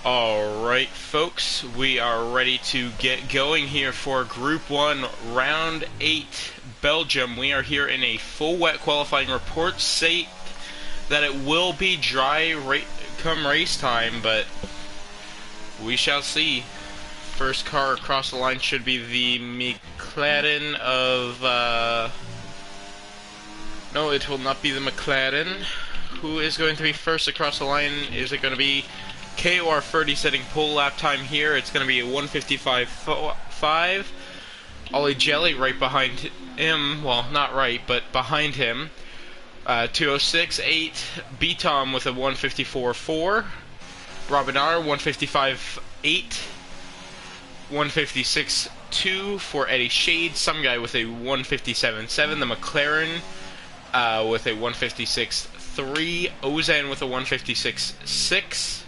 Alright folks, we are ready to get going here for Group 1, Round 8, Belgium. We are here in a full wet qualifying. Reports say that it will be dry come race time, but we shall see. First car across the line should be the McLaren of... No, it will not be the McLaren. Who is going to be first across the line? Is it going to be... KOR30 setting pole lap time here? It's going to be a 155.5. Ollie Jelly right behind him. Well, not right, but behind him. 206.8. B-Tom with a 154.4. Robin R, 155.8. 156.2 for Eddie Shade. Some guy with a 157.7. The McLaren with a 156.3. Ozan with a 156.6.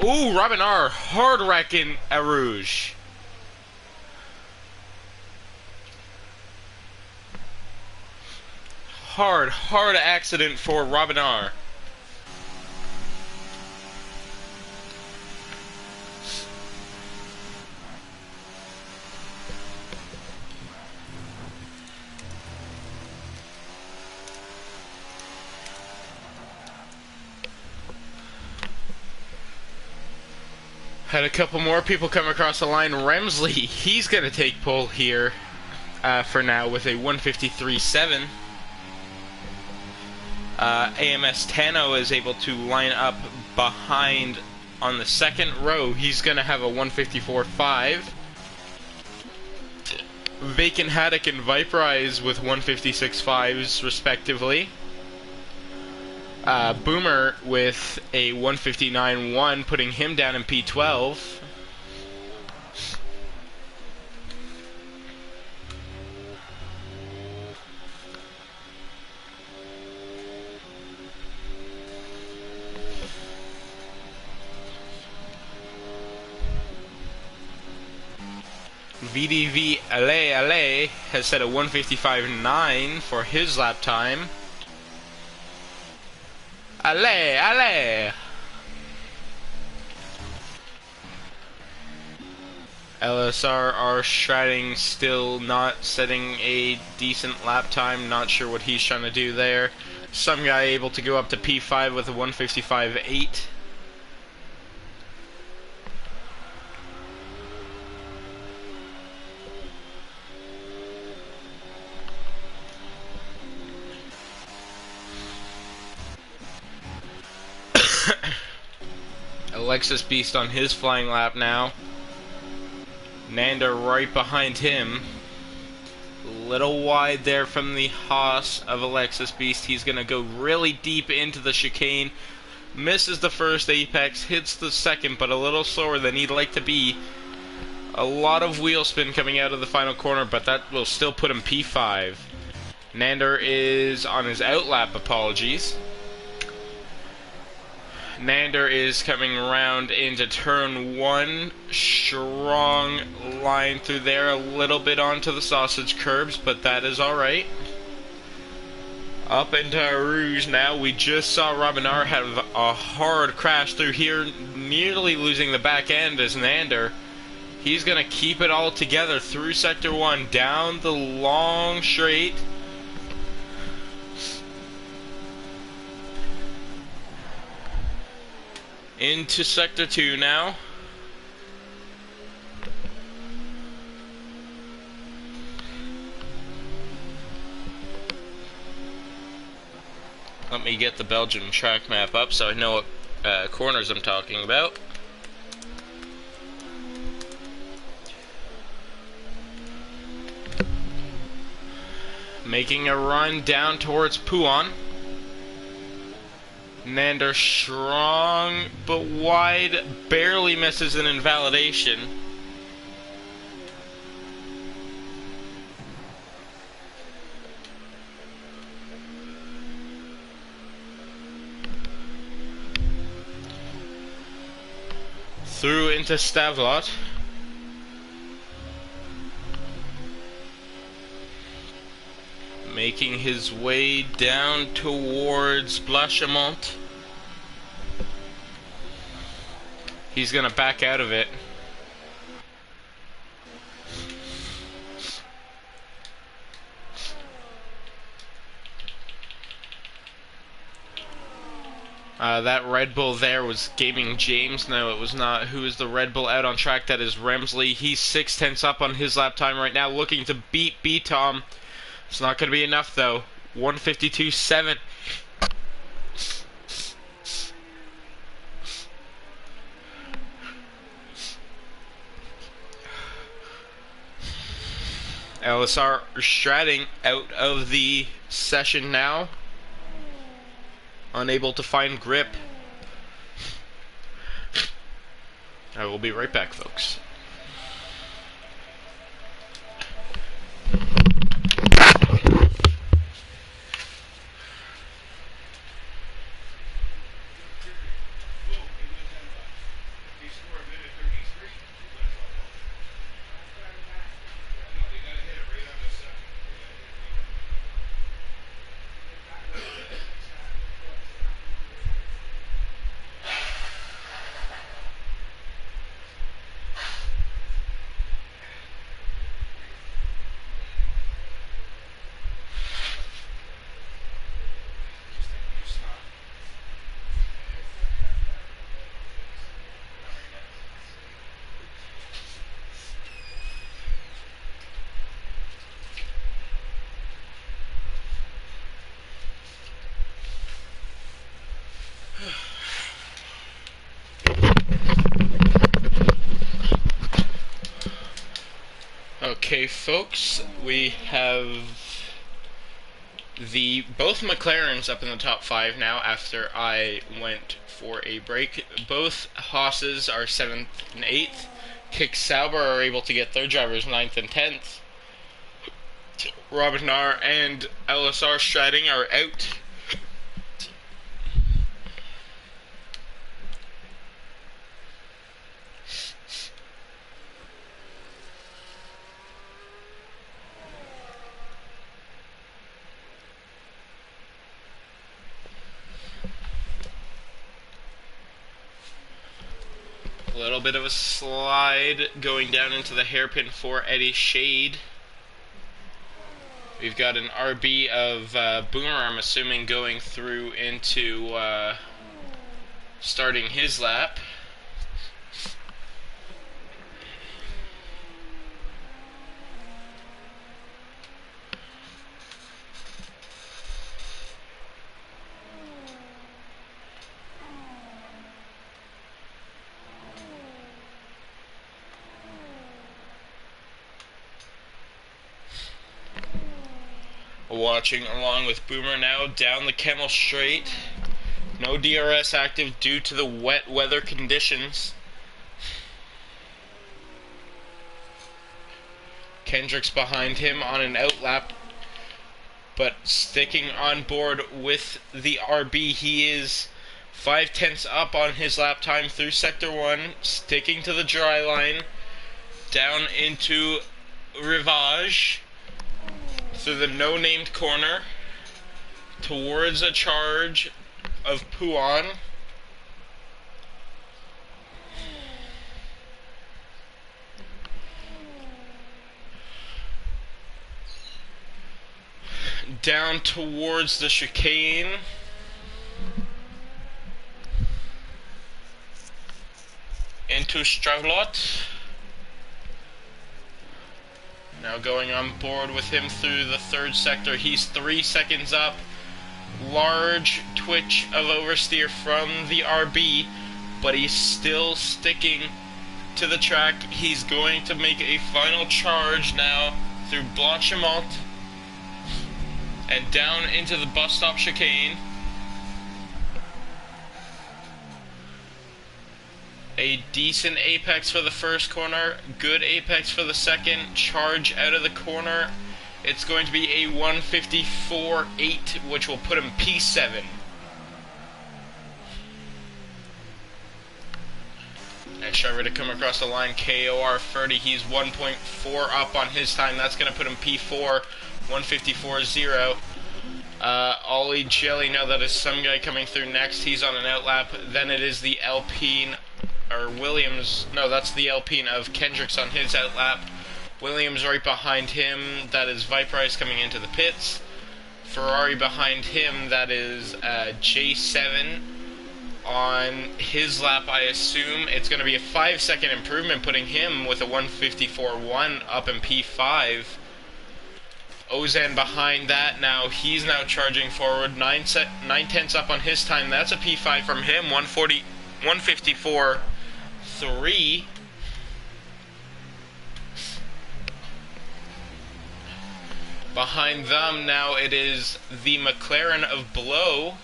Ooh, Robin R, hard wrecking Arouge. Hard accident for Robin R. Had a couple more people come across the line. Remsley, he's going to take pole here for now with a 153.7. AMS Tano is able to line up behind on the second row. He's going to have a 154.5. Vacant Haddock and Viperize with 156.5s respectively. Boomer with a 159.1, putting him down in P12. VDV Ale has set a 155.9 for his lap time. Ale! LSR are striding, still not setting a decent lap time. Not sure what he's trying to do there. Some guy able to go up to P5 with a 155.8. Alexis Beast on his flying lap now. Nanda right behind him. Little wide there from the Haas of Alexis Beast. He's going to go really deep into the chicane. Misses the first apex, hits the second, but a little slower than he'd like to be. A lot of wheel spin coming out of the final corner, but that will still put him P5. Nander is on his outlap, apologies. Nander is coming around into turn 1. Strong line through there, a little bit onto the sausage curbs, but that is alright. Up into Rouge now. We just saw Robin R have a hard crash through here, nearly losing the back end as Nander. He's going to keep it all together through Sector 1, down the long straight. Into Sector 2 now. Let me get the Belgium track map up so I know what corners I'm talking about. Making a run down towards Pouan. Nander strong but wide, barely misses an invalidation. Through into Stavlot. making his way down towards Blanchimont. He's gonna back out of it. That Red Bull there was Gaming James. No, it was not. Who is the Red Bull out on track? That is Remsley. He's 6/10 up on his lap time right now, looking to beat B-Tom. It's not going to be enough, though. 1:52.7. LSR stratting out of the session now. Unable to find grip. I will be right back, folks. Okay, folks, we have both McLarens up in the top 5 now after I went for a break. Both Haas's are 7th and 8th. Kick Sauber are able to get their drivers 9th and 10th. Robinard and LSR Stratting are out. A little bit of a slide going down into the hairpin for Eddie Shade. We've got an RB of Boomer, I'm assuming, going through into starting his lap. Watching along with Boomer now down the Kemmel Straight. No DRS active due to the wet weather conditions. Kendrick's behind him on an outlap, but sticking on board with the RB. He is 5/10 up on his lap time through Sector 1, sticking to the dry line, down into Rivage, through the no-named corner, towards a charge of Pouan. Down towards the chicane. Into Stravlot. Now going on board with him through the 3rd sector. He's 3 seconds up. Large twitch of oversteer from the RB, but he's still sticking to the track. He's going to make a final charge now through Blanchimont and down into the bus stop chicane. A decent apex for the first corner, good apex for the second, charge out of the corner. It's going to be a 1:54.8, which will put him P7. Next driver to come across the line, KOR 30. He's 1.4 up on his time. That's going to put him P4. 154.0. Ollie Jelly, no, that is some guy coming through next. He's on an outlap. Then it is the Alpine, or Williams, no, that's the Alpine of Kendricks on his outlap. Williams right behind him, that is Viperice coming into the pits. Ferrari behind him, that is J7 on his lap, I assume. It's going to be a 5-second improvement, putting him with a 154.1 up in P5. Ozan behind that, now he's now charging forward, 9/10 up on his time. That's a P5 from him, 154.3. Behind them now it is the McLaren of Blow.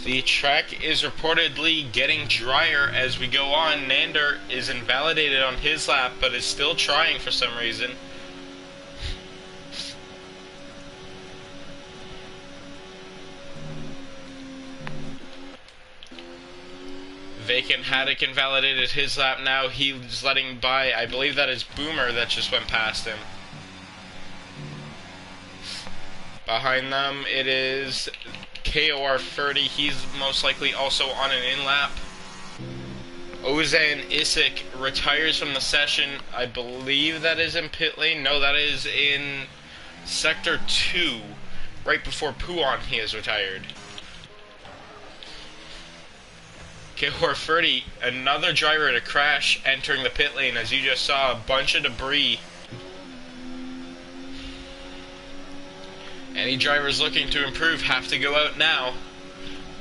The track is reportedly getting drier as we go on. Nander is invalidated on his lap, but is still trying for some reason. Vacant Haddock invalidated his lap now. He's letting by, I believe that is Boomer that just went past him. Behind them it is KOR 30. He's most likely also on an in-lap. Ozan Isik retires from the session. I believe that is in pit lane. No, that is in Sector 2. Right before Puon he is retired. KOR 30, another driver to crash entering the pit lane. As you just saw, a bunch of debris. Any drivers looking to improve have to go out now.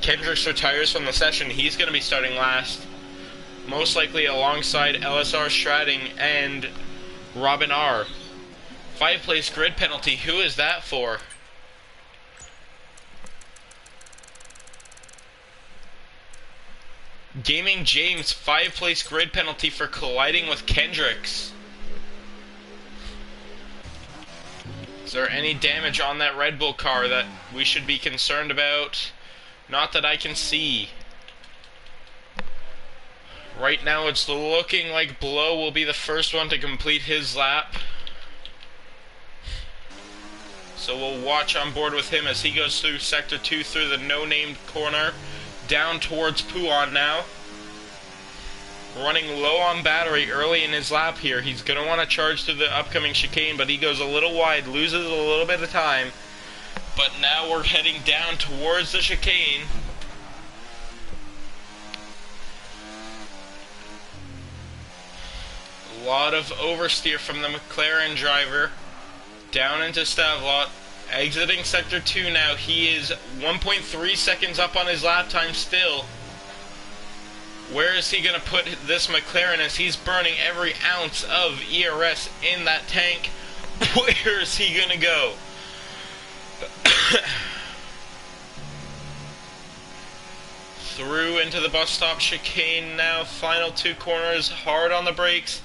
Kendricks retires from the session. He's going to be starting last. Most likely alongside LSR Stratting and Robin R. 5-place grid penalty. Who is that for? Gaming James, 5-place grid penalty for colliding with Kendricks. Is there any damage on that Red Bull car that we should be concerned about? Not that I can see. Right now it's looking like Blow will be the first one to complete his lap. So we'll watch on board with him as he goes through Sector 2 through the no-named corner. Down towards Puon now. Running low on battery early in his lap here. He's going to want to charge through the upcoming chicane, but he goes a little wide, loses a little bit of time. But now we're heading down towards the chicane. A lot of oversteer from the McLaren driver. Down into Stavlot. Exiting Sector 2 now. He is 1.3 seconds up on his lap time still. Where is he going to put this McLaren as he's burning every ounce of ERS in that tank? Where is he going to go? Through into the bus stop chicane now. Final 2 corners. Hard on the brakes.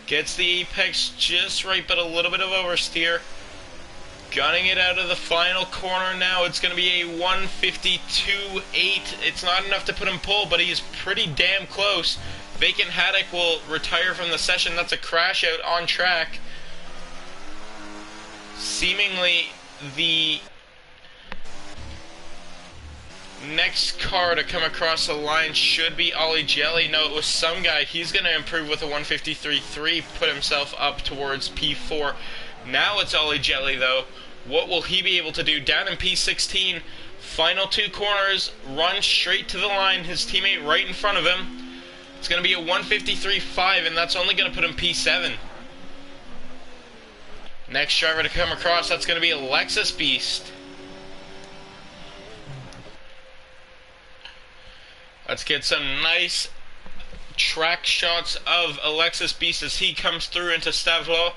Gets the apex just right, but a little bit of oversteer. Gunning it out of the final corner now. It's going to be a 152.8. It's not enough to put him pole, but he's pretty damn close. Vacant Haddock will retire from the session. That's a crash out on track. Seemingly the next car to come across the line should be Ollie Jelly. No, it was some guy. He's going to improve with a 153.3, put himself up towards P4. Now it's Ollie Jelly, though. What will he be able to do? Down in P16, final 2 corners, run straight to the line. His teammate right in front of him. It's going to be a 153.5, and that's only going to put him P7. Next driver to come across, that's going to be Alexis Beast. Let's get some nice track shots of Alexis Beast as he comes through into Stavlo.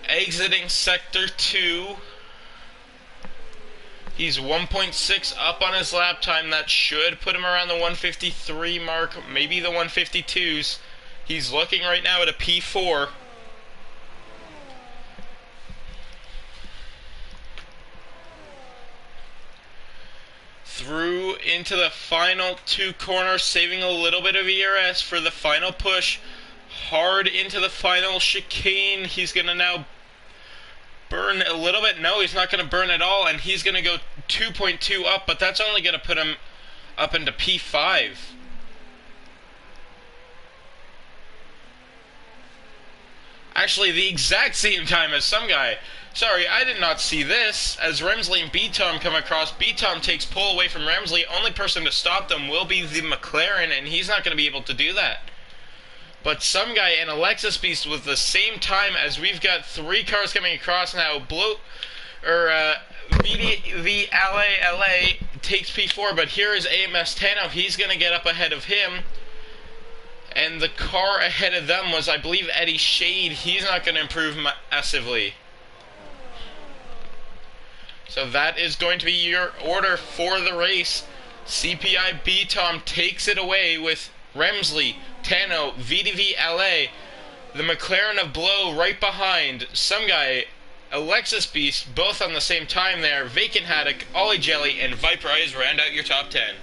Exiting Sector 2. He's 1.6 up on his lap time. That should put him around the 153 mark, maybe the 152s. He's looking right now at a P4. through into the final two corners, saving a little bit of ERS for the final push. Hard into the final chicane. He's going to now burn a little bit. No, he's not going to burn at all, and he's going to go 2.2 up, but that's only going to put him up into P5. Actually, the exact same time as some guy. Sorry, I did not see this. As Remsley and B-Tom come across, B-Tom takes pole away from Remsley. Only person to stop them will be the McLaren, and he's not going to be able to do that. But some guy and Alexis Beast with the same time, as we've got three cars coming across now. VDV LA takes P4, but here is AMS Tano. He's going to get up ahead of him. And the car ahead of them was, I believe, Eddie Shade. He's not going to improve massively. So that is going to be your order for the race. CPI B-Tom takes it away with Remsley, Tano, VDV LA, the McLaren of Blow right behind. Some guy, Alexis Beast, both on the same time there. Vacant Haddock, Ollie Jelly, and Viper Eyes round out your top 10.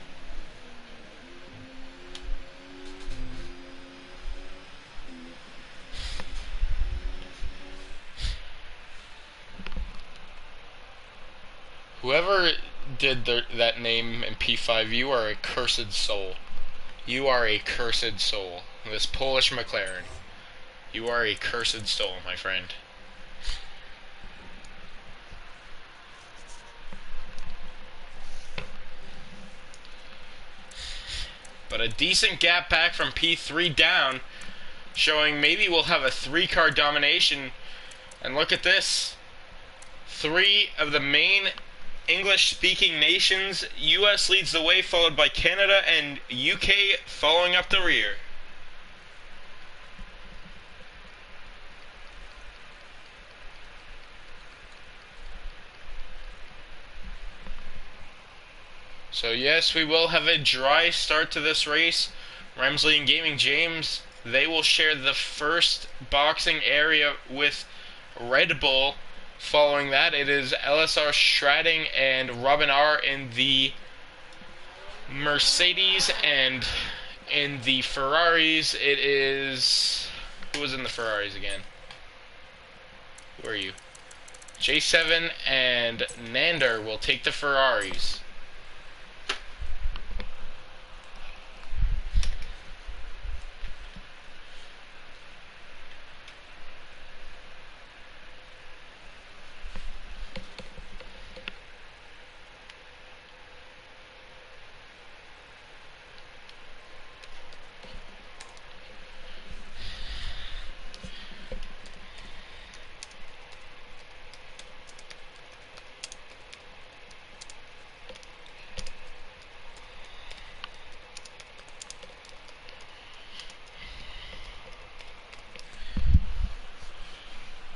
Whoever did that name in P5, you are a cursed soul. You are a cursed soul. This Polish McLaren. You are a cursed soul, my friend. But a decent gap back from P3 down, showing maybe we'll have a three-car domination. And look at this. Three of the main English-speaking nations. US leads the way, followed by Canada and UK following up the rear. So yes, we will have a dry start to this race. Remsley and Gaming James, they will share the first boxing area with Red Bull. Following that, it is LSR Strading and Robin R in the Mercedes, and in the Ferraris, it is... Who was in the Ferraris again? Who are you? J7 and Nander will take the Ferraris.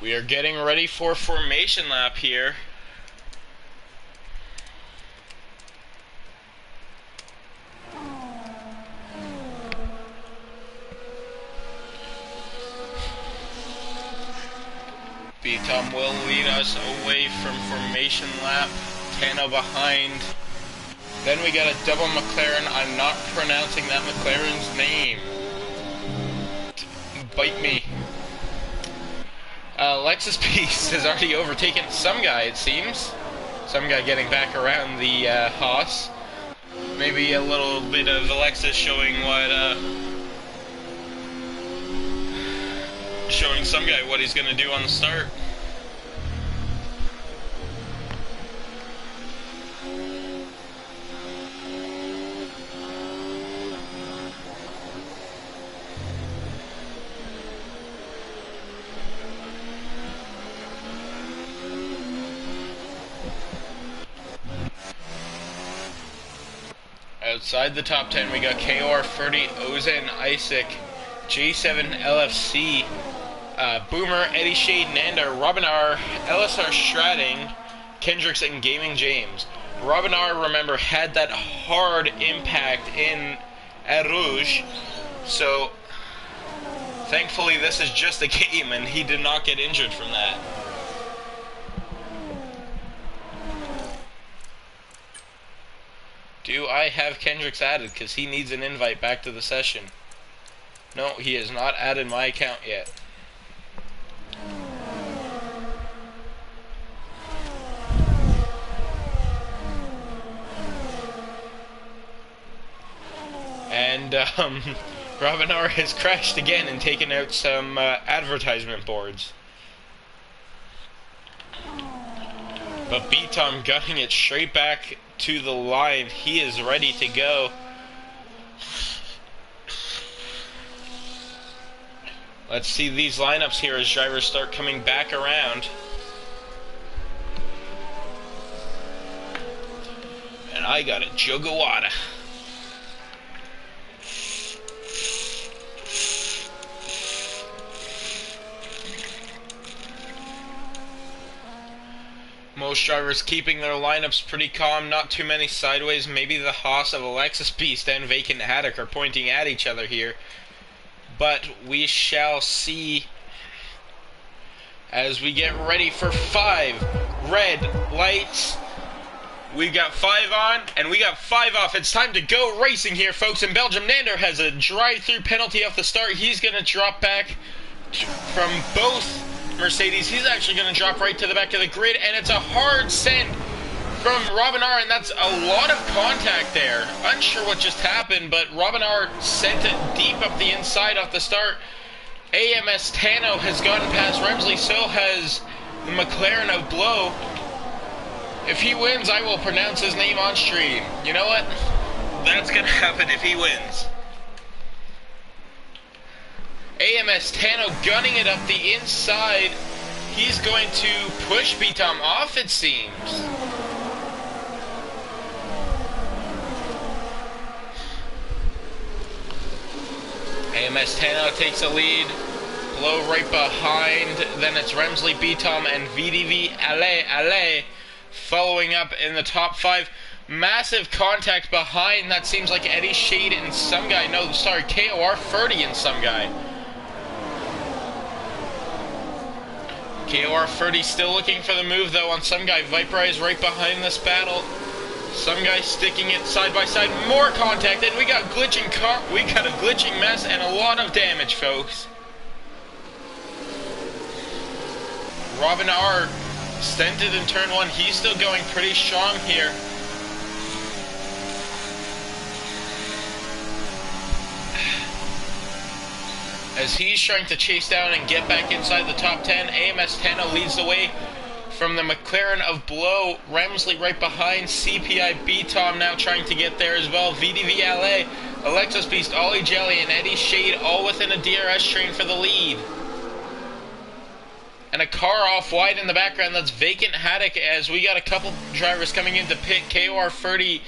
We are getting ready for formation lap here. B-Tom will lead us away from formation lap. Tano behind. Then we got a double McLaren. I'm not pronouncing that McLaren's name. Bite me. Lexus Beast has already overtaken some guy, it seems. Some guy getting back around the Haas. Maybe a little bit of Alexis showing showing some guy what he's going to do on the start. Outside the top 10, we got KOR 30, Ozan Isaac, J7 LFC, Boomer, Eddie Shade, Nanda, Robin R, LSR Strading, Kendricks, and Gaming James. Robin R, remember, had that hard impact in Eau Rouge, so thankfully this is just a game and he did not get injured from that. Do I have Kendricks added? Because he needs an invite back to the session. No, he has not added my account yet. And, Robinar has crashed again and taken out some advertisement boards. But B-Tom gunning it straight back to the line. He is ready to go. Let's see these lineups here as drivers start coming back around. And I got a jug of water. Most drivers keeping their lineups pretty calm, not too many sideways. Maybe the Haas of Alexis Beast and Vacant Haddock are pointing at each other here. But we shall see as we get ready for 5 red lights. We got 5 on and we got 5 off. It's time to go racing here, folks. In Belgium, Nander has a drive-through penalty off the start. He's going to drop back from both Mercedes. He's actually going to drop right to the back of the grid, and it's a hard send from Robinar, and that's a lot of contact there. Unsure what just happened, but Robinar sent it deep up the inside off the start. AMS Tano has gotten past Remsley, so has the McLaren of Blow. If he wins, I will pronounce his name on stream. You know what? That's going to happen if he wins. AMS Tano gunning it up the inside. He's going to push B-Tom off, it seems. AMS Tano takes a lead. Blow right behind. Then it's Remsley, B-Tom, and VDV Ale following up in the top 5. Massive contact behind. That seems like Eddie Shade and some guy. No, sorry, KOR 30 and some guy. KOR 30 still looking for the move though on some guy. Viperize right behind this battle. Some guy sticking it side by side. More contact, and we got glitching car. We got a glitching mess and a lot of damage, folks. Robinar stented in turn 1. He's still going pretty strong here. As he's trying to chase down and get back inside the top 10, AMS Tano leads the way from the McLaren of Blow. Remsley right behind. CPI B-Tom now trying to get there as well. VDV LA, Alexis Beast, Ollie Jelly, and Eddie Shade all within a DRS train for the lead. And a car off wide in the background. That's Vacant Haddock as we got a couple drivers coming into pit. KOR 30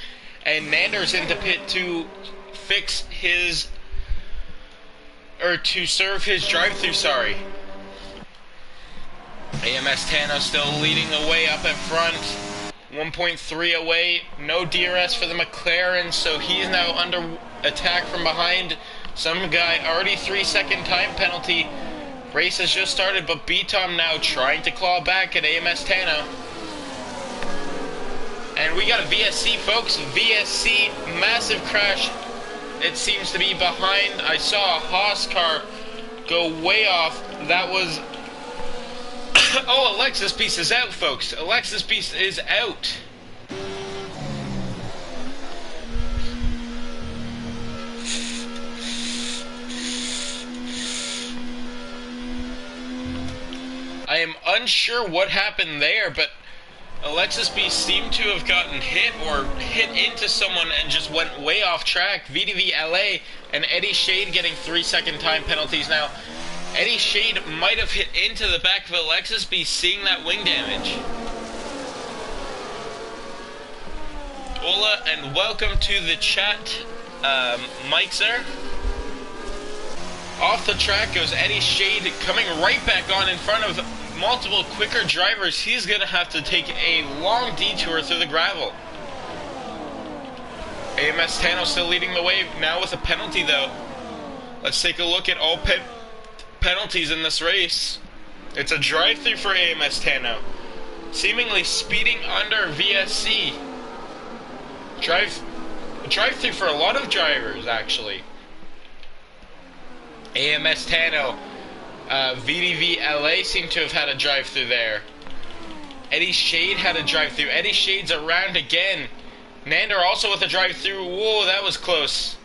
and Nander's into pit to fix his... or to serve his drive-through, sorry. AMS Tano still leading the way up at front. 1.3 away. No DRS for the McLaren, so he's now under attack from behind. Some guy, already 3-second time penalty. Race has just started, but B-Tom now trying to claw back at AMS Tano. And we got a VSC, folks. VSC, massive crash. It seems to be behind. I saw a Haas car go way off. That was... oh, Alexis Beast is out, folks. Alexis Beast is out. I am unsure what happened there, but Alexis Beast seemed to have gotten hit or hit into someone and just went way off track. VDV LA and Eddie Shade getting 3-second time penalties now. Eddie Shade might have hit into the back of Alexis Beast, seeing that wing damage. Hola and welcome to the chat, Mike sir. Off the track goes Eddie Shade, coming right back on in front of multiple quicker drivers. He's going to have to take a long detour through the gravel. AMS Tano still leading the way now with a penalty though. Let's take a look at all penalties in this race. It's a drive-through for AMS Tano. Seemingly speeding under VSC. drive-through for a lot of drivers, actually. AMS Tano, VDV LA seem to have had a drive-through there. Eddie Shade had a drive-through. Eddie Shade's around again. Nander also with a drive-through. Whoa, that was close.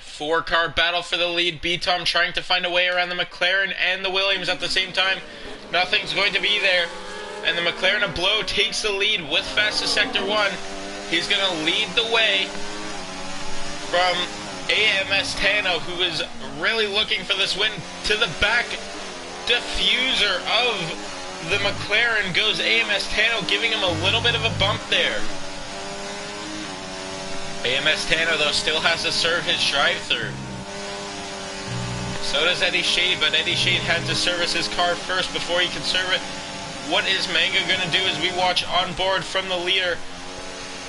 Four-car battle for the lead. B-Tom trying to find a way around the McLaren and the Williams at the same time. Nothing's going to be there. And the McLaren of Blow takes the lead with fastest Sector 1. He's going to lead the way from AMS Tano, who is really looking for this win. To the back diffuser of the McLaren goes AMS Tano, giving him a little bit of a bump there. AMS Tano, though, still has to serve his drive-through. So does Eddie Shade, but Eddie Shade had to service his car first before he could serve it. What is Manga going to do as we watch on board from the leader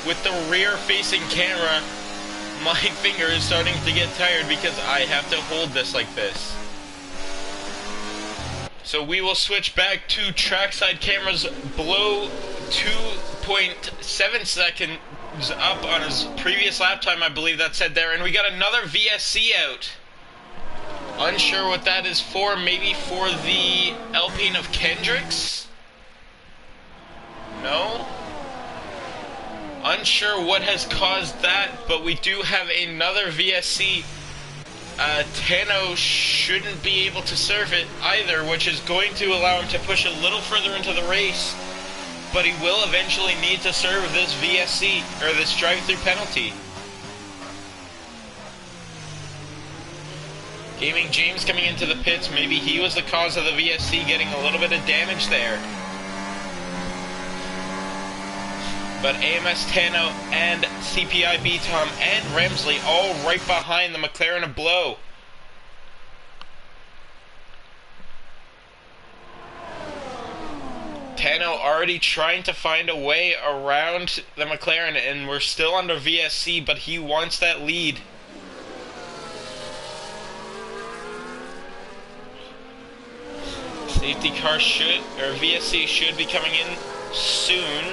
with the rear-facing camera? My finger is starting to get tired because I have to hold this like this. So we will switch back to trackside cameras. Below 2.7 seconds up on his previous lap time, I believe that said there. And we got another VSC out. Unsure what that is for. Maybe for the Alpine of Kendricks? No? Unsure what has caused that, but we do have another VSC. Tano shouldn't be able to serve it either, which is going to allow him to push a little further into the race. But he will eventually need to serve this VSC, or this drive-through penalty. Gaming James coming into the pits. Maybe he was the cause of the VSC getting a little bit of damage there. But AMS Tano and CPI B-Tom and Remsley all right behind the McLaren of Blow. Tano already trying to find a way around the McLaren, and we're still under VSC, but he wants that lead. Safety car should, or VSC should be coming in soon.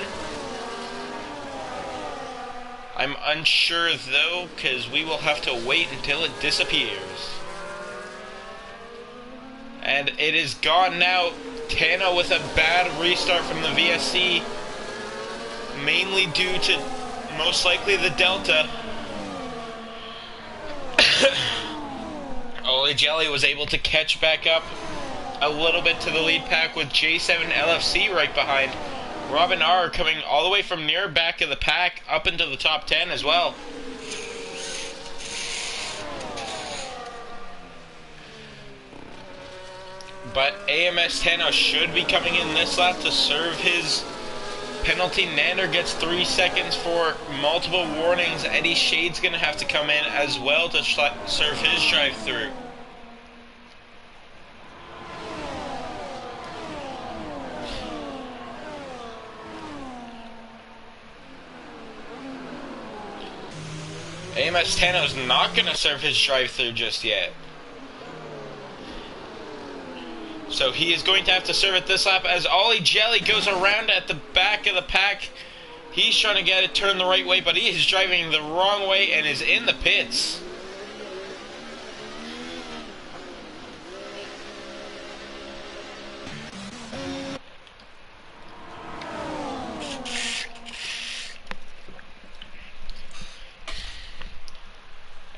I'm unsure though, because we will have to wait until it disappears. And it is gone now. Tano with a bad restart from the VSC, mainly due to most likely the Delta. Oli Jelly was able to catch back up a little bit to the lead pack with J7 LFC right behind. Robin R coming all the way from near back of the pack up into the top 10 as well. But AMS Tano should be coming in this lap to serve his penalty. Nander gets 3 seconds for multiple warnings. Eddie Shade's going to have to come in as well to serve his drive-through. AMS Tano's not going to serve his drive-through just yet. So he is going to have to serve it this lap as Ollie Jelly goes around at the back of the pack. He's trying to get it turned the right way, but he is driving the wrong way and is in the pits.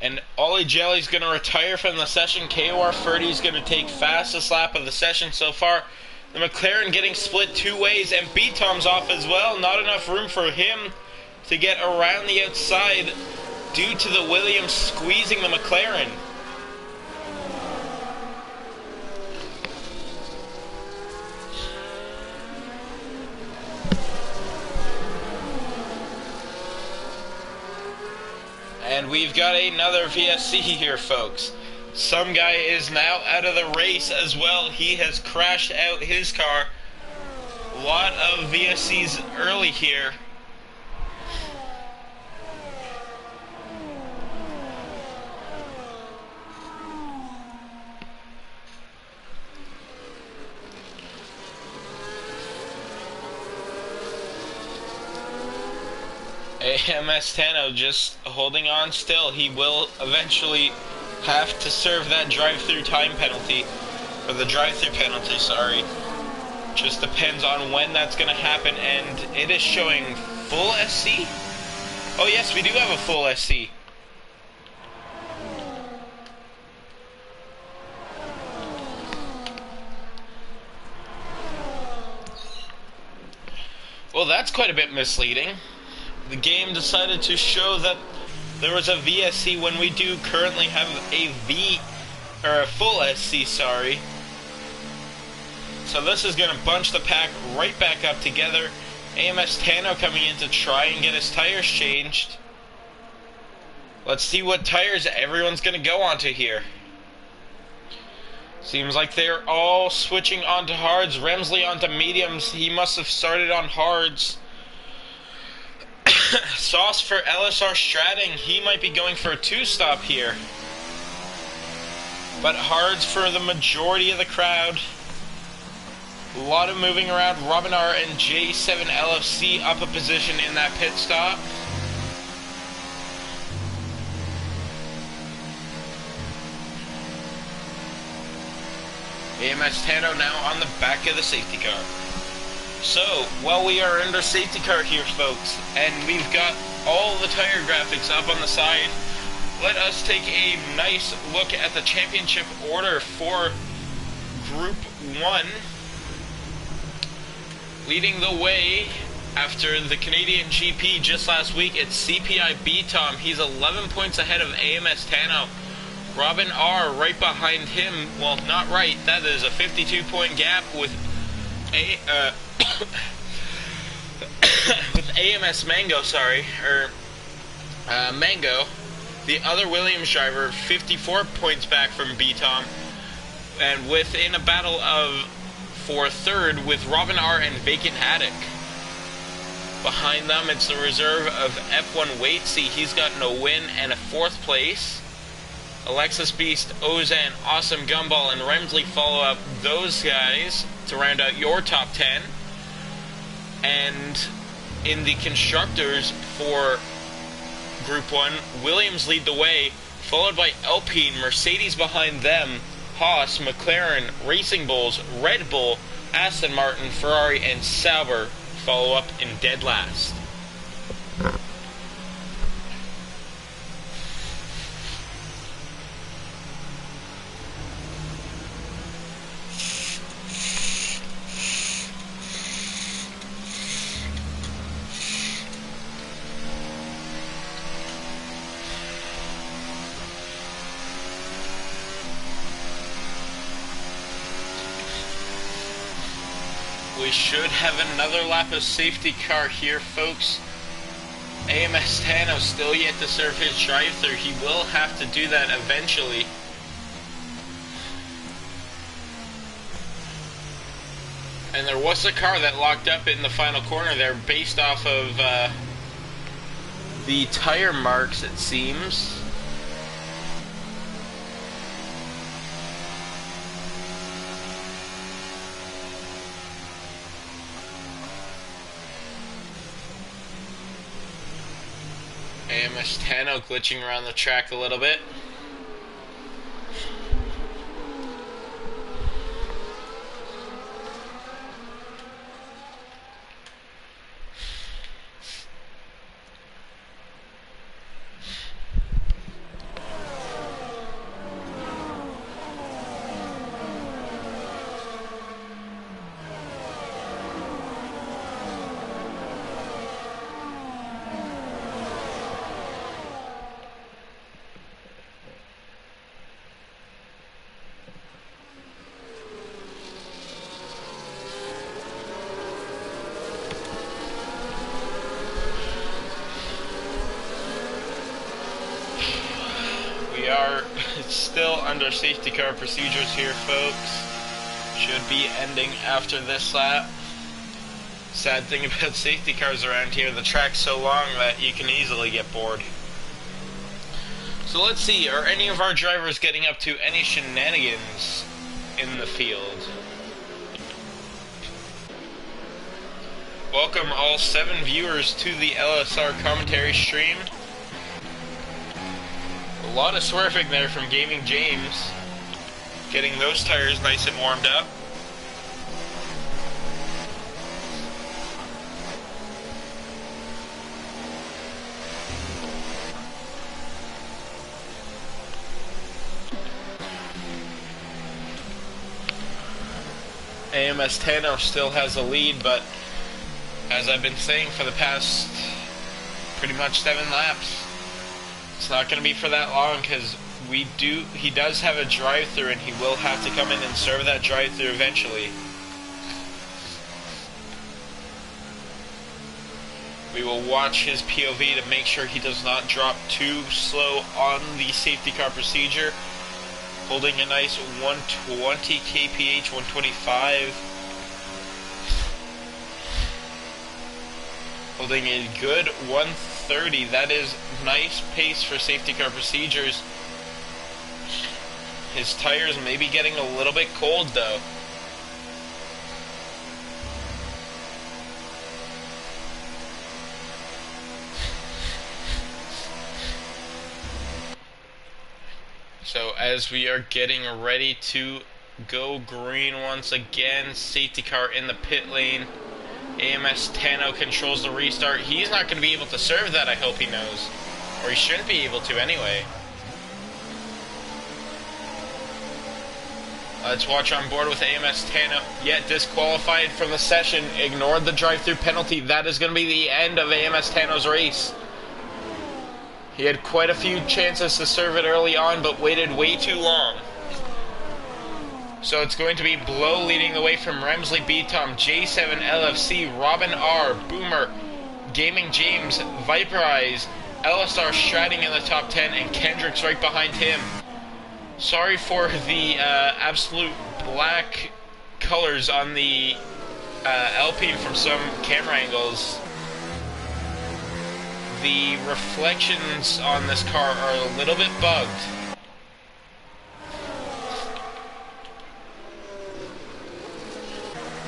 And Ollie Jelly's going to retire from the session. KOR 30 is going to take fastest lap of the session so far. The McLaren getting split 2 ways, and B-Tom's off as well. Not enough room for him to get around the outside due to the Williams squeezing the McLaren. And we've got another VSC here, folks. Some guy is now out of the race as well. He has crashed out his car. A lot of VSCs early here. AMS Tano just holding on still. He will eventually have to serve that drive-through time penalty. Or the drive-through penalty, sorry. Just depends on when that's going to happen. And it is showing full SC? Oh yes, we do have a full SC. Well, that's quite a bit misleading. The game decided to show that there was a VSC when we do currently have a full SC, sorry. So this is going to bunch the pack right back up together. AMS Tano coming in to try and get his tires changed. Let's see what tires everyone's going to go onto here. Seems like they're all switching onto hards. Remsley onto mediums. He must have started on hards. Sauce for LSR Stratting. He might be going for a two-stop here. But hards for the majority of the crowd. A lot of moving around. Robin R and J7 LFC up a position in that pit stop. AMS Tano now on the back of the safety car. So, while we are under safety car here, folks, and we've got all the tire graphics up on the side, let us take a nice look at the championship order for Group 1. Leading the way after the Canadian GP just last week, it's CPI B-Tom. He's 11 points ahead of AMS Tano. Robin R right behind him. Well, not right. That is a 52-point gap with with AMS Mango, sorry, or Mango. The other Williams driver, 54 points back from B-Tom, and within a battle of for third with Robin R and Vacant Attic. Behind them, it's the reserve of F1 Waitsy. He's gotten a win and a fourth place. Alexis Beast, Ozan, Awesome Gumball, and Remsley follow up those guys to round out your top 10. And in the constructors for Group 1, Williams lead the way, followed by Alpine, Mercedes behind them, Haas, McLaren, Racing Bulls, Red Bull, Aston Martin, Ferrari, and Sauber follow up in dead last. We should have another lap of safety car here, folks. AMS Tano still yet to serve his drive-thru. He will have to do that eventually. And there was a car that locked up in the final corner there based off of the tire marks, it seems. AMS Tano glitching around the track a little bit. It's still under safety car procedures here, folks. Should be ending after this lap. Sad thing about safety cars around here, the track's so long that you can easily get bored. So let's see, are any of our drivers getting up to any shenanigans in the field? Welcome all 7 viewers to the LSR commentary stream. A lot of swerving there from Gaming James. Getting those tires nice and warmed up. AMS Tano still has a lead, but as I've been saying for the past pretty much 7 laps, it's not going to be for that long because he does have a drive-through and he will have to come in and serve that drive-through eventually. We will watch his POV to make sure he does not drop too slow on the safety car procedure. Holding a nice 120 kph, 125. Holding a good 130. That is nice pace for safety car procedures. His tires may be getting a little bit cold though. So as we are getting ready to go green once again, safety car in the pit lane. AMS Tano controls the restart. He's not going to be able to serve that, I hope he knows. Or he shouldn't be able to anyway. Let's watch on board with AMS Tano. Yet disqualified from the session. Ignored the drive-through penalty. That is going to be the end of AMS Tano's race. He had quite a few chances to serve it early on, but waited way too long. So it's going to be Blow leading the way from Remsley, Btom, J7, LFC, Robin R, Boomer, Gaming James, Viper Eyes, LSR stratting in the top 10, and Kendrick's right behind him. Sorry for the absolute black colors on the Alpine from some camera angles. The reflections on this car are a little bit bugged.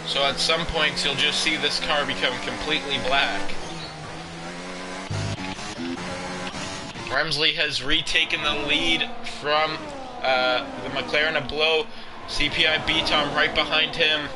So at some points you'll just see this car become completely black. Remsley has retaken the lead from the McLaren of Blow. CPI Btom right behind him.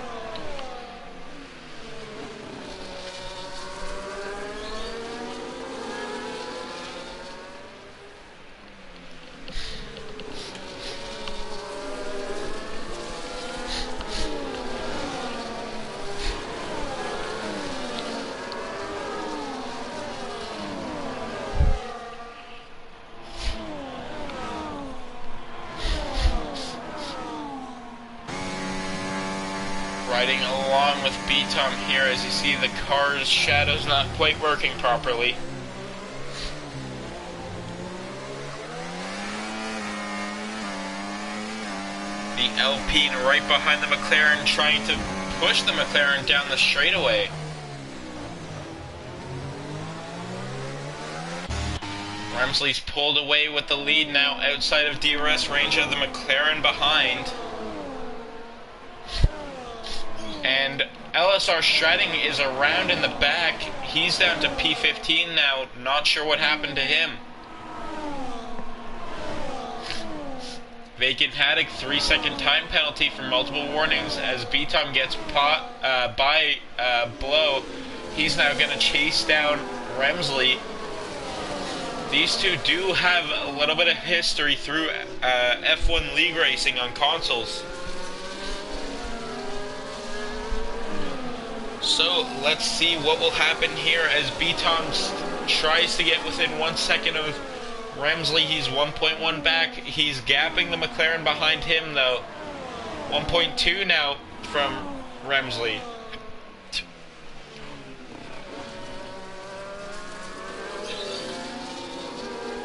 Riding along with Btom here as you see the car's shadow's not quite working properly. The Alpine right behind the McLaren trying to push the McLaren down the straightaway. Remsley's pulled away with the lead now outside of DRS range of the McLaren behind. And LSR Stratting is around in the back. He's down to P15 now. Not sure what happened to him. Vacant Haddock, 3-second time penalty for multiple warnings as Btom gets by Blow. He's now going to chase down Remsley. These two do have a little bit of history through F1 League racing on consoles. So let's see what will happen here as Btom tries to get within 1 second of Remsley. He's 1.1 back. He's gapping the McLaren behind him though. 1.2 now from Remsley.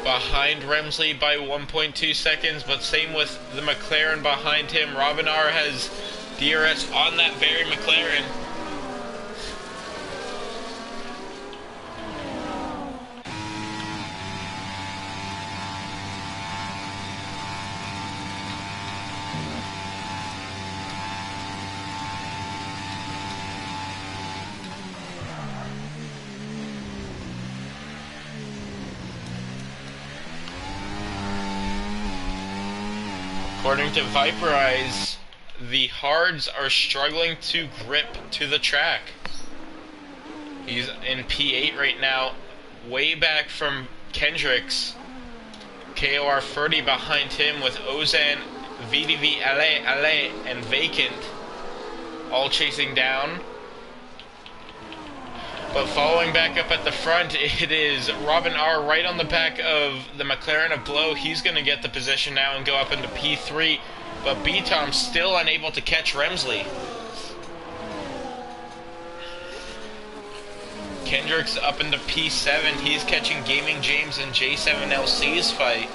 Behind Remsley by 1.2 seconds, but same with the McLaren behind him. Robin R has DRS on that very McLaren. According to Viperize, the hards are struggling to grip to the track. He's in P8 right now, way back from Kendricks. KOR 30 behind him with Ozan, VDV, Ale, and Vacant all chasing down. But following back up at the front, it is Robin R right on the back of the McLaren of Blow. He's going to get the position now and go up into P3. But B-Tom still unable to catch Remsley. Kendrick's up into P7. He's catching Gaming James and J7LC's fight.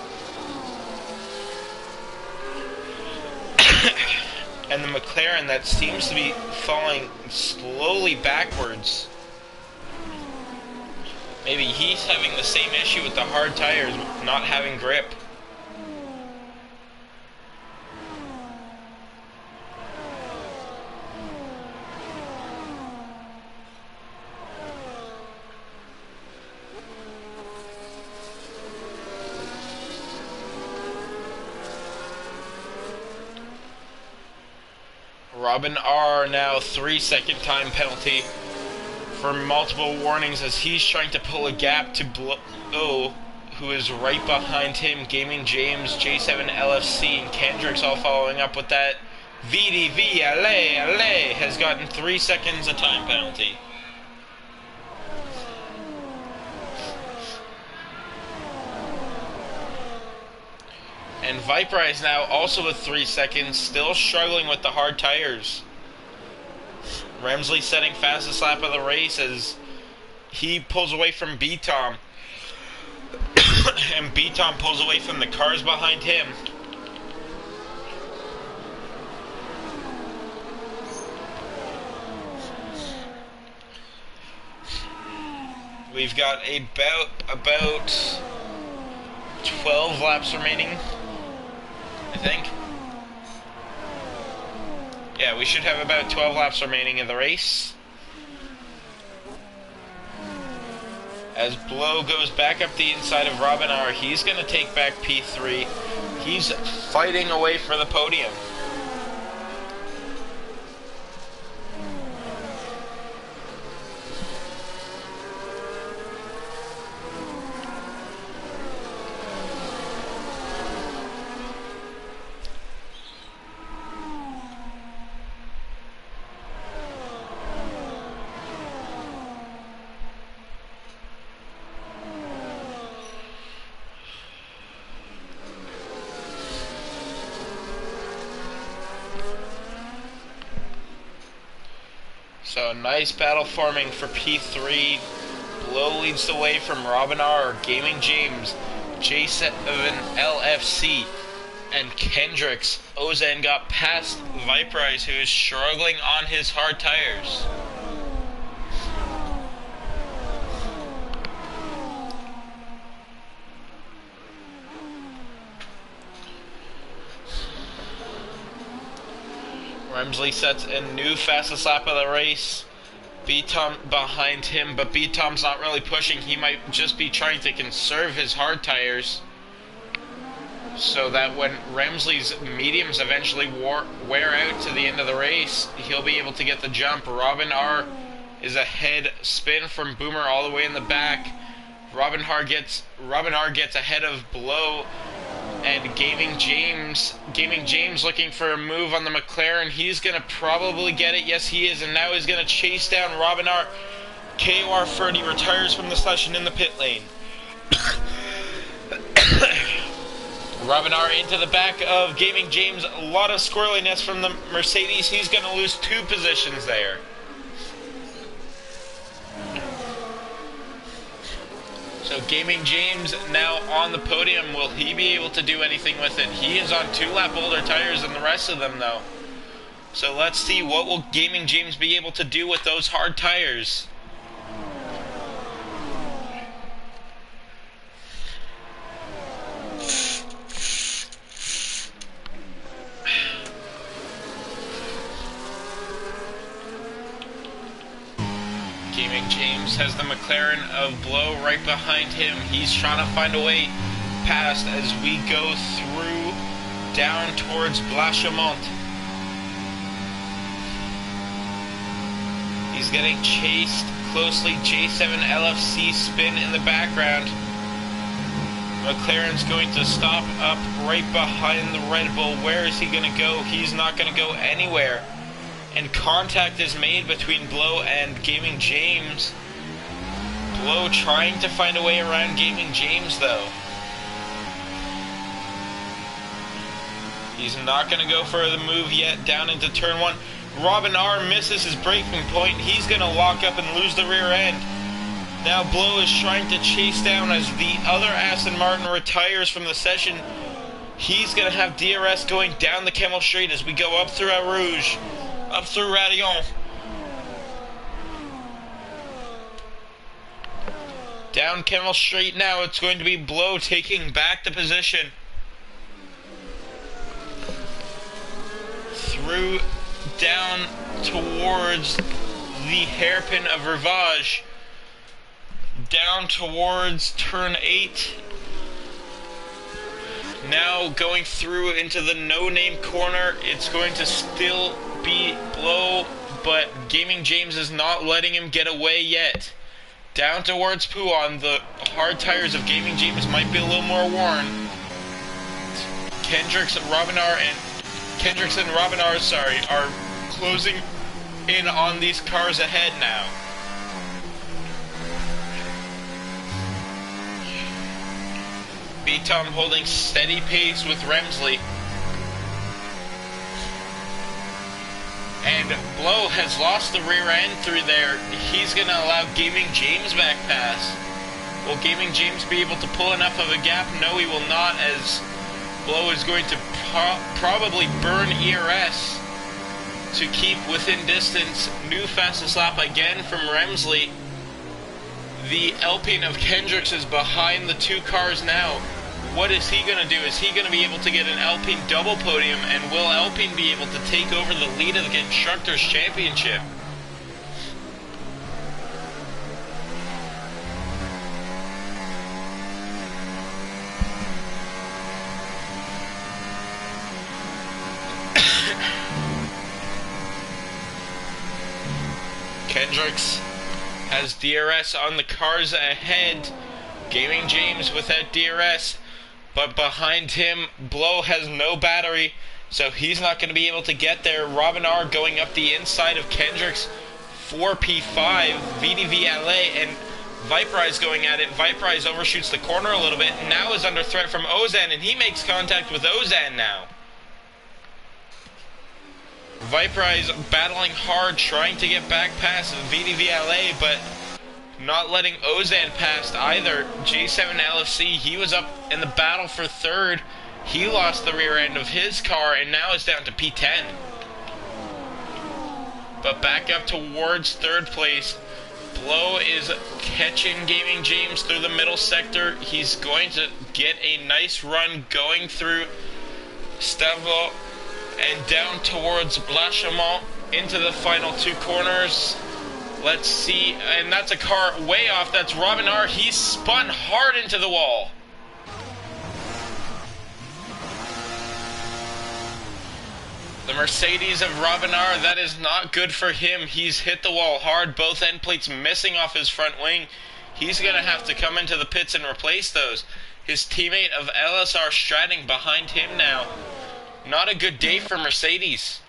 And the McLaren that seems to be falling slowly backwards. Maybe he's having the same issue with the hard tires, not having grip. Robin R now 3-second time penalty for multiple warnings as he's trying to pull a gap to Blow, who is right behind him. Gaming James, J7 LFC, and Kendricks all following up with that. VDV, Ale has gotten 3 seconds a time penalty. And Viperize now also with 3 seconds, still struggling with the hard tires. Remsley setting fastest lap of the race as he pulls away from B-Tom. And B-Tom pulls away from the cars behind him. We've got about 12 laps remaining, I think. Yeah, we should have about 12 laps remaining in the race. As Blow goes back up the inside of Robin R, he's going to take back P3. He's fighting away for the podium. So nice battle forming for P3. Blow leads the way from Robin R, Gaming James, J7 LFC, and Kendricks. Ozan got past Viperize, who is struggling on his hard tires. Remsley sets a new fastest lap of the race. B-Tom behind him, but B-Tom's not really pushing. He might just be trying to conserve his hard tires so that when Remsley's mediums eventually wear out to the end of the race, he'll be able to get the jump. Robin R is ahead, spin from Boomer all the way in the back. Robin R gets ahead of Blow. And Gaming James looking for a move on the McLaren. He's going to probably get it. Yes, he is. And now he's going to chase down Robin R. KOR 30 retires from the session in the pit lane. Robin R into the back of Gaming James. A lot of squirreliness from the Mercedes. He's going to lose 2 positions there. So Gaming James now on the podium. Will he be able to do anything with it? He is on 2 lap older tires than the rest of them though. So let's see, what will Gaming James be able to do with those hard tires? Gaming James has the McLaren of Blow right behind him. He's trying to find a way past as we go through down towards Blachemont. He's getting chased closely. J7 LFC spin in the background. McLaren's going to stop up right behind the Red Bull. Where is he going to go? He's not going to go anywhere. And contact is made between Blow and Gaming James. Blow trying to find a way around Gaming James, though. He's not going to go for the move yet down into turn 1. Robin R misses his braking point. He's going to lock up and lose the rear end. Now Blow is trying to chase down as the other Aston Martin retires from the session. He's going to have DRS going down the Camel Straight as we go up through Eau Rouge, up through Radillon. Down Camel Straight now, it's going to be Blow taking back the position. Through down towards the hairpin of Rivage. Down towards turn 8. Now going through into the no-name corner. It's going to still be Blow, but Gaming James is not letting him get away yet. Down towards Pouon. The hard tires of Gaming James might be a little more worn. Kendricks and Robinard are closing in on these cars ahead now. B-Tom holding steady pace with Remsley. And Blow has lost the rear end through there. He's going to allow Gaming James back pass. Will Gaming James be able to pull enough of a gap? No, he will not, as Blow is going to probably burn ERS to keep within distance. New fastest lap again from Remsley. The Alpine of Kendricks is behind the two cars now. What is he going to do? Is he going to be able to get an Alpine double podium? And will Alpine be able to take over the lead of the Constructors' Championship? Kendricks has DRS on the cars ahead. Gaming James without DRS, but behind him, Blow has no battery, so he's not going to be able to get there. Robin R going up the inside of Kendricks, 4P5, VDV LA, and Viperize going at it. Viperize overshoots the corner a little bit, and now is under threat from Ozan, and he makes contact with Ozan now. Viperize battling hard, trying to get back past VDV LA, but not letting Ozan past either. J7 LFC, he was up in the battle for third. He lost the rear end of his car and now is down to P10. But back up towards third place. Blow is catching Gaming James through the middle sector. He's going to get a nice run going through Stavlo and down towards Blachemont into the final two corners. Let's see, and that's a car way off. That's Robin R. He's spun hard into the wall. The Mercedes of Robin R., that is not good for him. He's hit the wall hard, both end plates missing off his front wing. He's going to have to come into the pits and replace those. His teammate of LSR stratting behind him now. Not a good day for Mercedes.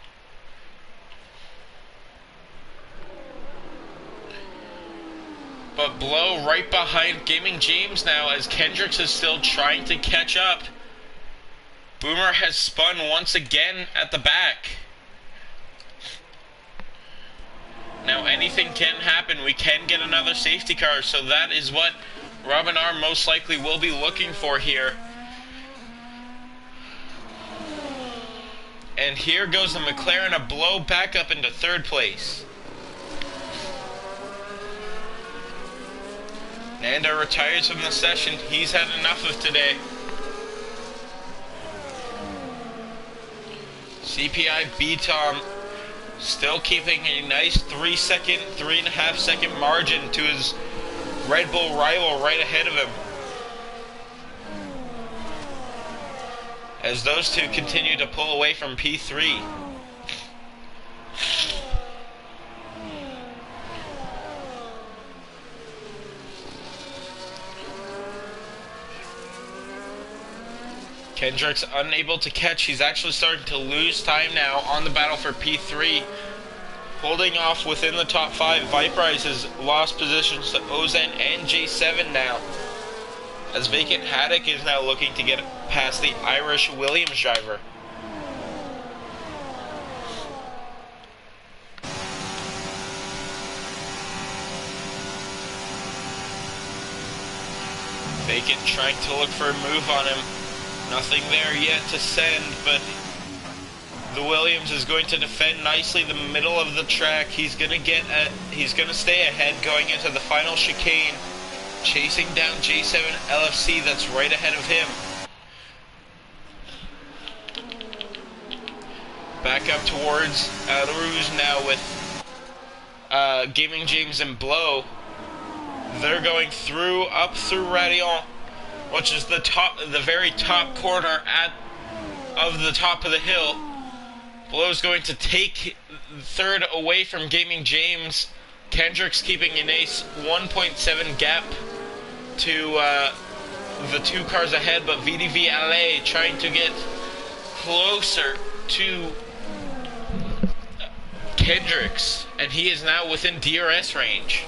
But Blow right behind Gaming James now as Kendricks is still trying to catch up. Boomer has spun once again at the back. Now anything can happen. We can get another safety car, so that is what Robin R most likely will be looking for here. And here goes the McLaren, a Blow back up into third place. Nando retires from the session. He's had enough of today. CPI B-Tom still keeping a nice 3.5 second margin to his Red Bull rival right ahead of him. as those two continue to pull away from P3. Kendrick's unable to catch. He's actually starting to lose time now on the battle for P3. Holding off within the top 5. Viprise has lost positions to Ozen and J7 now, as Vacant Haddock is now looking to get past the Irish Williams driver. Vacant trying to look for a move on him. Nothing there yet to send, but the Williams is going to defend nicely the middle of the track. He's gonna stay ahead going into the final chicane, chasing down J7 LFC that's right ahead of him. Back up towards Rouge now with Gaming James and Blow. They're going up through Radion, which is the very top corner of the top of the hill. Blow's going to take third away from Gaming James. Kendrick's keeping a nice 1.7 gap to the 2 cars ahead, but VDV LA trying to get closer to Kendrick's, and he is now within DRS range.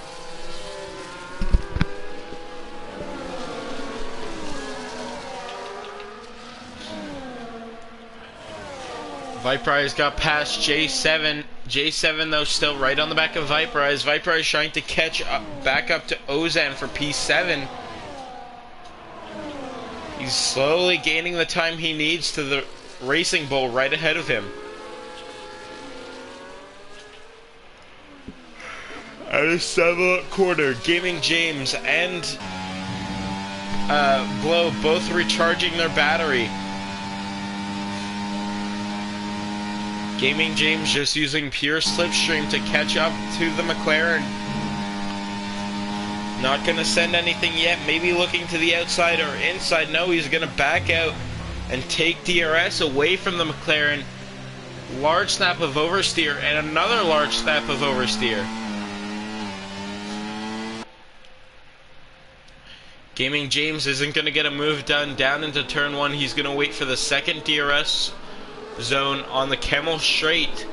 Viprise got past J7. J7 though still right on the back of Viprise. Viprise trying to catch up, back up to Ozan for P7. He's slowly gaining the time he needs to the Racing Bull right ahead of him. At a 7 corner, Gaming James and Blow both recharging their battery. Gaming James just using pure slipstream to catch up to the McLaren. Not going to send anything yet. Maybe looking to the outside or inside. No, he's going to back out and take DRS away from the McLaren. Large snap of oversteer and another large snap of oversteer. Gaming James isn't going to get a move done down into turn 1. He's going to wait for the second DRS zone on the Camel Straight.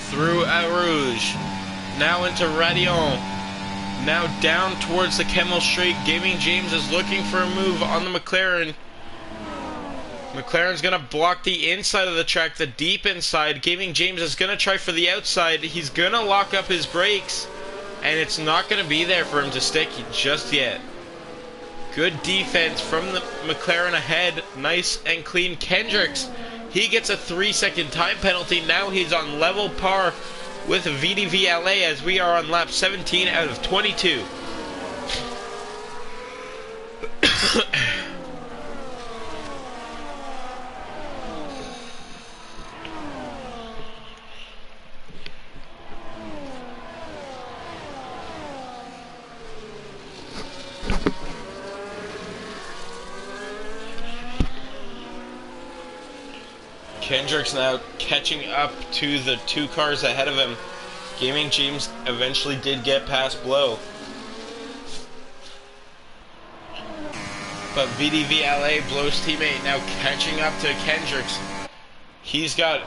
Through Rouge, now into Radion, now down towards the Camel Straight. Gaming James is looking for a move on the McLaren. McLaren's gonna block the inside of the track, the deep inside. Gaming James is gonna try for the outside. He's gonna lock up his brakes, and it's not gonna be there for him to stick just yet. Good defense from the McLaren ahead. Nice and clean. Kendricks, he gets a 3-second time penalty. Now he's on level par with VDV LA as we are on lap 17 out of 22. Kendrick's now catching up to the 2 cars ahead of him. Gaming James eventually did get past Blow, but VDV LA, Blow's teammate, now catching up to Kendrick's. He's got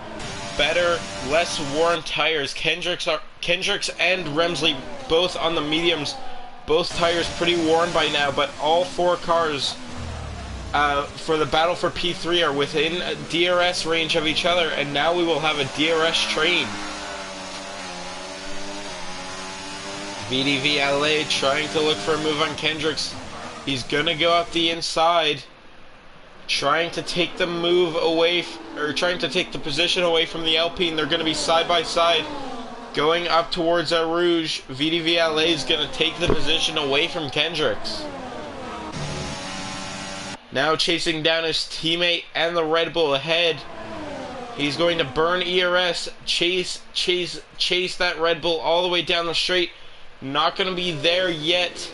better, less worn tires. Kendrick's and Remsley both on the mediums. Both tires pretty worn by now, but all 4 cars for the battle for P3 are within DRS range of each other, and now we will have a DRS train. VDV LA trying to look for a move on Kendricks. He's gonna go up the inside, trying to take the move away, or trying to take the position away from the Alpine. They're gonna be side by side, going up towards Rouge. VDV LA is gonna take the position away from Kendricks. Now chasing down his teammate and the Red Bull ahead. He's going to burn ERS, chase that Red Bull all the way down the straight. Not going to be there yet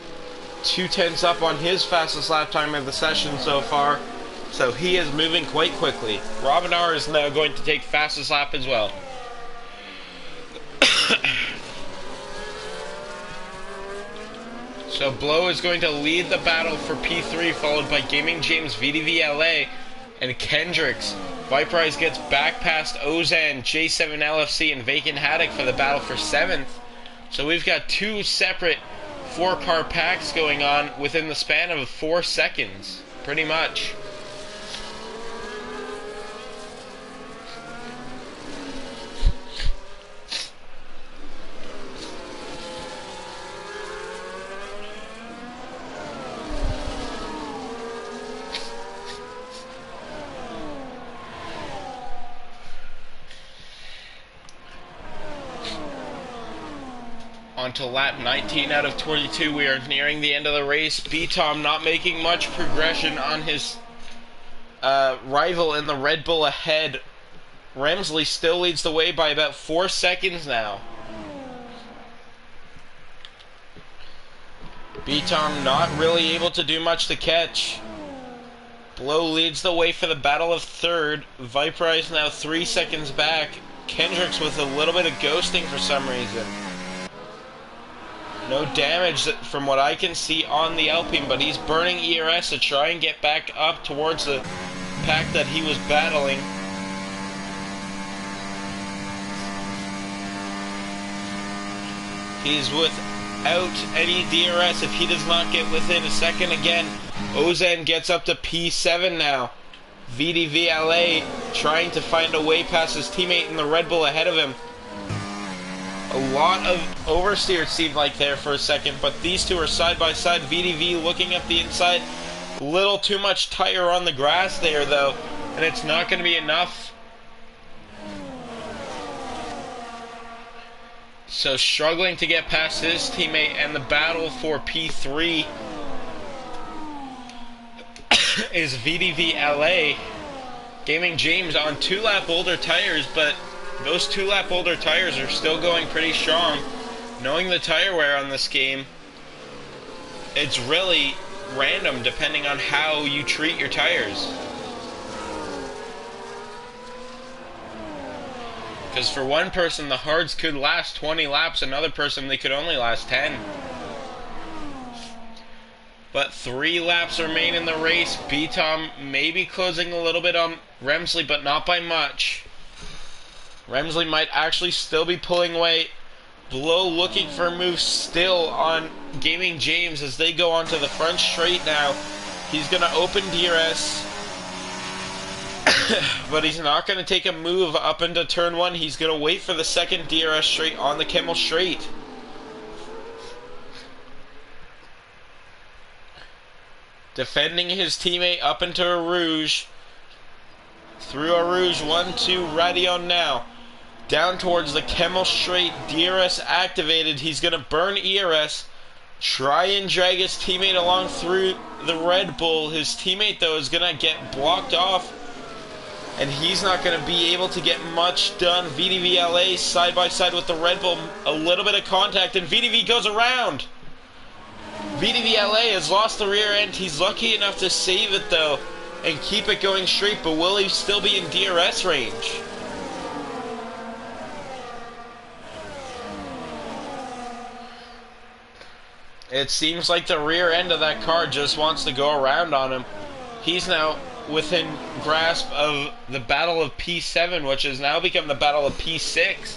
2/10 up on his fastest lap time of the session so far. So he is moving quite quickly. Robin R is now going to take fastest lap as well. So Blow is going to lead the battle for P3, followed by Gaming James, VDV LA, and Kendricks. Viperize gets back past Ozan, J7 LFC, and Vacant Haddock for the battle for 7th. So we've got 2 separate 4-car packs going on within the span of 4 seconds, pretty much. On to lap 19 out of 22. We are nearing the end of the race. B-Tom not making much progression on his rival in the Red Bull ahead. Remsley still leads the way by about 4 seconds now. B-Tom not really able to do much to catch. Blow leads the way for the battle of 3rd. Viperize now 3 seconds back. Kendricks with a little bit of ghosting for some reason. No damage from what I can see on the Alpine, but he's burning ERS to try and get back up towards the pack that he was battling. He's without any DRS if he does not get within a second again. Ozan gets up to P7 now. VDV LA trying to find a way past his teammate in the Red Bull ahead of him. A lot of oversteer seemed like there for a second, but these two are side by side. VDV looking up the inside. A little too much tire on the grass there, though, and it's not going to be enough. So struggling to get past his teammate, and the battle for P3 is VDV LA. Gaming James on 2-lap older tires, but those 2-lap older tires are still going pretty strong. Knowing the tire wear on this game, it's really random depending on how you treat your tires. Because for one person, the hards could last 20 laps. Another person, they could only last 10. But 3 laps remain in the race. B-Tom maybe closing a little bit on Remsley, but not by much. Remsley might actually still be pulling away. Blow looking for a move still on Gaming James as they go onto the front straight now. He's going to open DRS. But he's not going to take a move up into turn 1. He's going to wait for the second DRS straight on the Kemmel straight. Defending his teammate up into a Rouge. Through a Rouge, 1-2, Radion now. Down towards the Kemmel straight, DRS activated. He's going to burn ERS. Try and drag his teammate along through the Red Bull. His teammate, though, is going to get blocked off. And he's not going to be able to get much done. VDV LA side by side with the Red Bull. A little bit of contact, and VDV goes around. VDV LA has lost the rear end. He's lucky enough to save it, though, and keep it going straight, but will he still be in DRS range? It seems like the rear end of that car just wants to go around on him. He's now within grasp of the Battle of P7, which has now become the Battle of P6.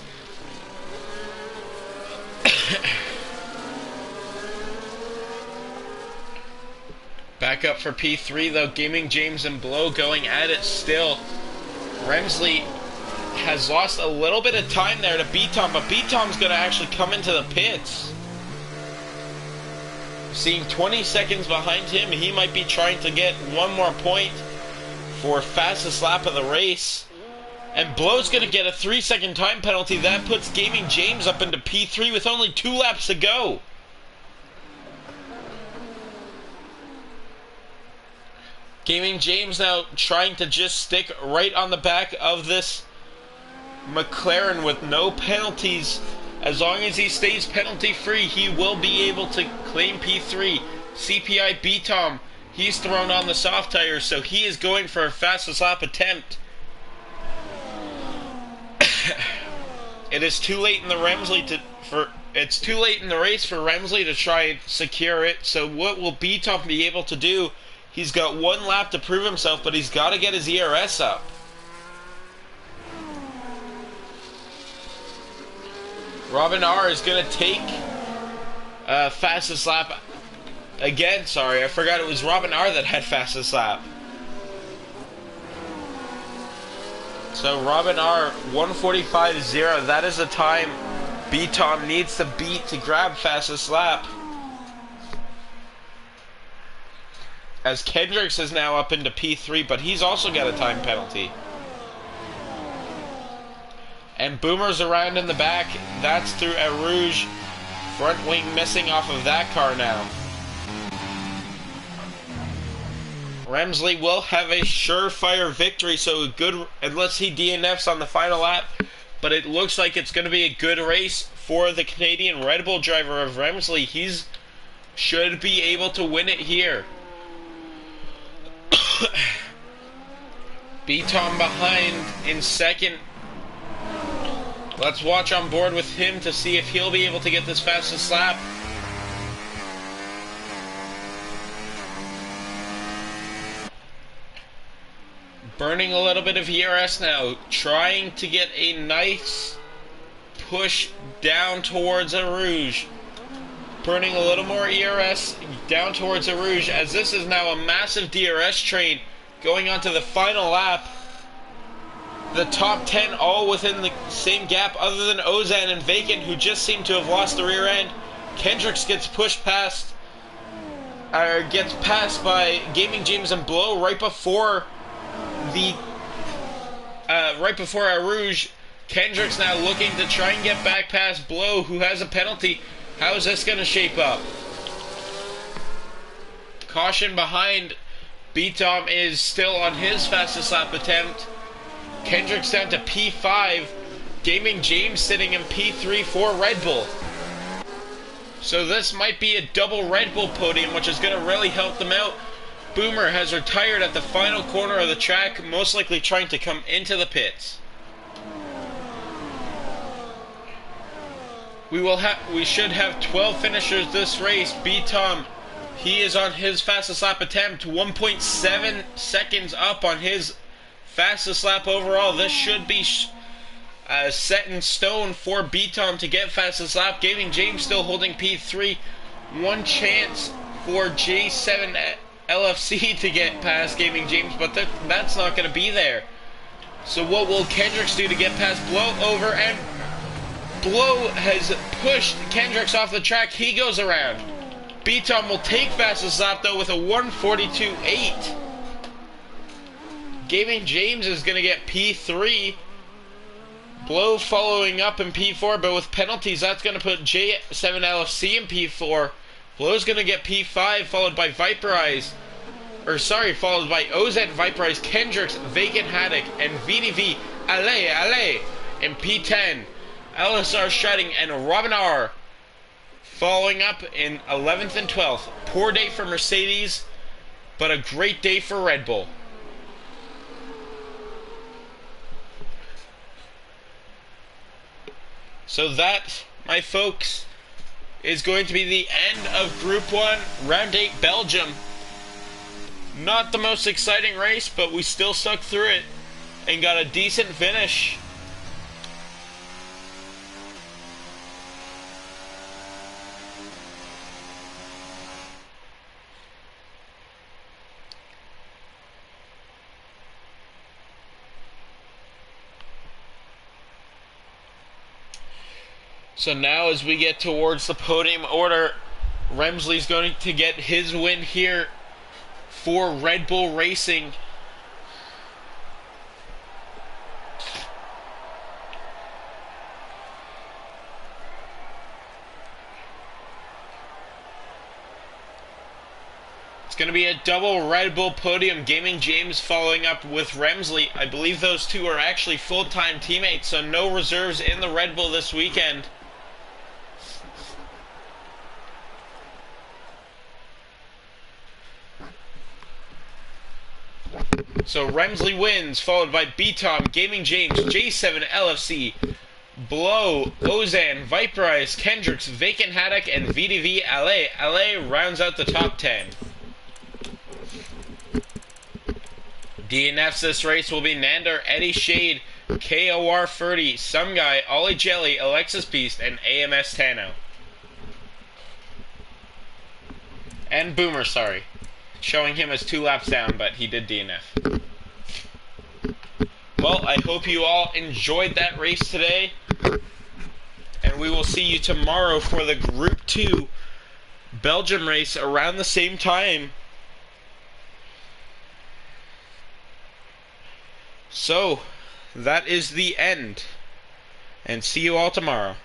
Back up for P3, though. Gaming James and Blow going at it still. Remsley has lost a little bit of time there to B-Tom, but B-Tom's going to actually come into the pits. Seeing 20 seconds behind him, he might be trying to get one more point for fastest lap of the race. And Blow's going to get a 3-second time penalty. That puts Gaming James up into P3 with only 2 laps to go. Gaming James now trying to just stick right on the back of this McLaren with no penalties. As long as he stays penalty free, he will be able to claim P3. CPI B-Tom, he's thrown on the soft tires, so he is going for a fastest lap attempt. It is too late in the it's too late in the race for Remsley to try and secure it. So what will B-Tom be able to do? He's got one lap to prove himself, but he's got to get his ERS up. Robin R is going to take fastest lap again. Sorry, I forgot it was Robin R that had fastest lap. So Robin R, 1:45.0. That is the time B-Tom needs to beat to grab fastest lap. As Kendricks is now up into P3, but he's also got a time penalty. And Boomer's around in the back. That's through a Rouge. Front wing missing off of that car now. Remsley will have a surefire victory, so good, unless he DNFs on the final lap. But it looks like it's going to be a good race for the Canadian Red Bull driver of Remsley. He should be able to win it here. B-Tom behind in second. Let's watch on board with him to see if he'll be able to get this fastest lap. Burning a little bit of ERS now, trying to get a nice push down towards a Rouge. Burning a little more ERS down towards a Rouge, as this is now a massive DRS train going on to the final lap. The top 10 all within the same gap, other than Ozan and Vacant, who just seem to have lost the rear end. Kendricks gets pushed past, gets passed by Gaming James and Blow right before our Rouge. Kendricks now looking to try and get back past Blow, who has a penalty. How is this going to shape up? Caution behind. B-Tom is still on his fastest lap attempt. Kendricks down to P5. Gaming James sitting in P3 for Red Bull. So this might be a double Red Bull podium, which is going to really help them out. Boomer has retired at the final corner of the track, most likely trying to come into the pits. We should have 12 finishers this race. B-Tom, he is on his fastest lap attempt, 1.7 seconds up on his fastest lap overall. This should be set in stone for B-Tom to get fastest lap. Gaming James still holding P3. One chance for J7 LFC to get past Gaming James, but that's not going to be there. So what will Kendricks do to get past Blow over? And Blow has pushed Kendricks off the track. He goes around. B-Tom will take fastest lap though with a 1:42.8. Gaming James is going to get P3. Blow following up in P4, but with penalties that's going to put J7 LFC in P4. Blow's going to get P5, followed by followed by OZ, Viperize, Kendricks, Vacant Haddock, and VDV, Allez, in P10. LSR Shredding and Robin R following up in 11th and 12th. Poor day for Mercedes, but a great day for Red Bull. So that, my folks, is going to be the end of Group 1, Round 8 Belgium. Not the most exciting race, but we still stuck through it and got a decent finish. So now as we get towards the podium order, Remsley's going to get his win here for Red Bull Racing. It's going to be a double Red Bull podium. Gaming James following up with Remsley. I believe those two are actually full-time teammates, so no reserves in the Red Bull this weekend. So Remsley wins, followed by B-Tom, Gaming James, J7 LFC, Blow, Ozan, Viperize, Kendricks, Vacant Haddock, and VDV LA. LA rounds out the top 10. DNFs this race will be Nander, Eddie Shade, KOR 30, Some Guy, Ollie Jelly, Alexis Beast, and AMS Tano. And Boomer, sorry. Showing him as 2 laps down, but he did DNF. Well, I hope you all enjoyed that race today. And we will see you tomorrow for the Group 2 Belgium race around the same time. So, that is the end. And see you all tomorrow.